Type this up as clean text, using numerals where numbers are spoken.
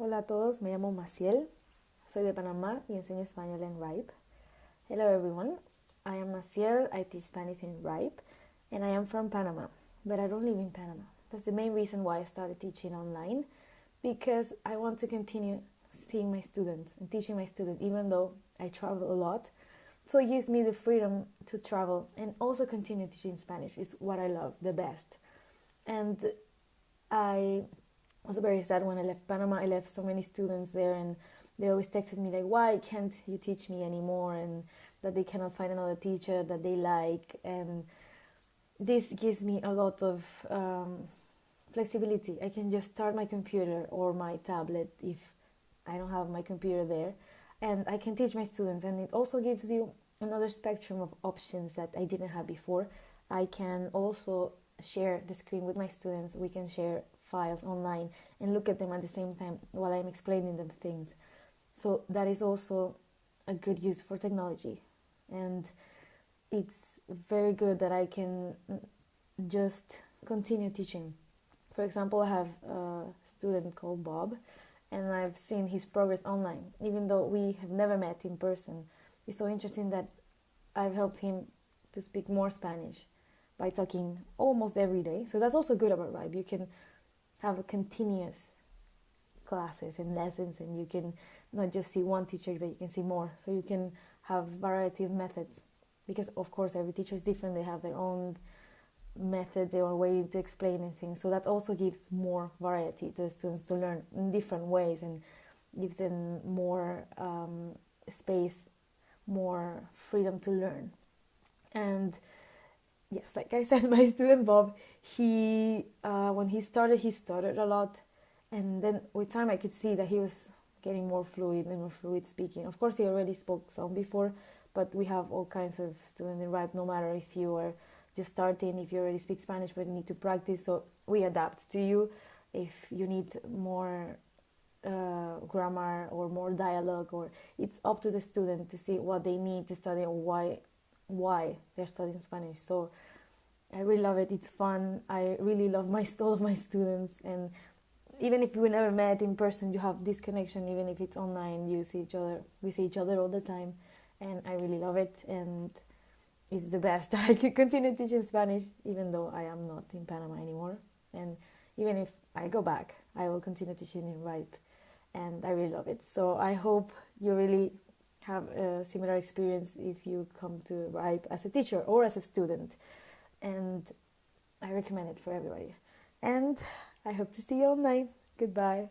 Hola a todos, me llamo Masiell, soy de Panamá y enseño español en Rype. Hello everyone, I am Masiell, I teach Spanish in Rype, and I am from Panama, but I don't live in Panama. That's the main reason why I started teaching online, because I want to continue seeing my students and teaching my students, even though I travel a lot. So it gives me the freedom to travel and also continue teaching Spanish. It's what I love the best. And I was very sad when I left Panama. I left so many students there, and they always texted me like, why can't you teach me anymore, and that they cannot find another teacher that they like. And this gives me a lot of flexibility. I can just start my computer or my tablet if I don't have my computer there, and I can teach my students. And it also gives you another spectrum of options that I didn't have before. I can also share the screen with my students. We can share files online and look at them at the same time while I'm explaining them things. So that is also a good use for technology, and it's very good that I can just continue teaching. For example, I have a student called Bob, and I've seen his progress online, even though we have never met in person. It's so interesting that I've helped him to speak more Spanish by talking almost every day. So that's also good about Rype. You can have a continuous classes and lessons, and you can not just see one teacher, but you can see more. So you can have variety of methods, because of course every teacher is different. They have their own methods, their own way to explain things. So that also gives more variety to the students to learn in different ways, and gives them more space, more freedom to learn. And yes, like I said, my student Bob, he when he started a lot, and then with time I could see that he was getting more fluid and more fluid speaking. Of course, he already spoke some before, but we have all kinds of students in Rype, no matter if you are just starting, if you already speak Spanish but you need to practice. So we adapt to you. If you need more grammar or more dialogue, or it's up to the student to see what they need to study or why they're studying Spanish. So I really love it. It's fun. I really love all of my students, and even if we never met in person, you have this connection. Even if it's online, you see each other. We see each other all the time, and I really love it. And it's the best that I can continue teaching Spanish, even though I am not in Panama anymore. And even if I go back, I will continue teaching in Rype, and I really love it. So I hope you really have a similar experience if you come to Rype as a teacher or as a student. And I recommend it for everybody. And I hope to see you online. Goodbye.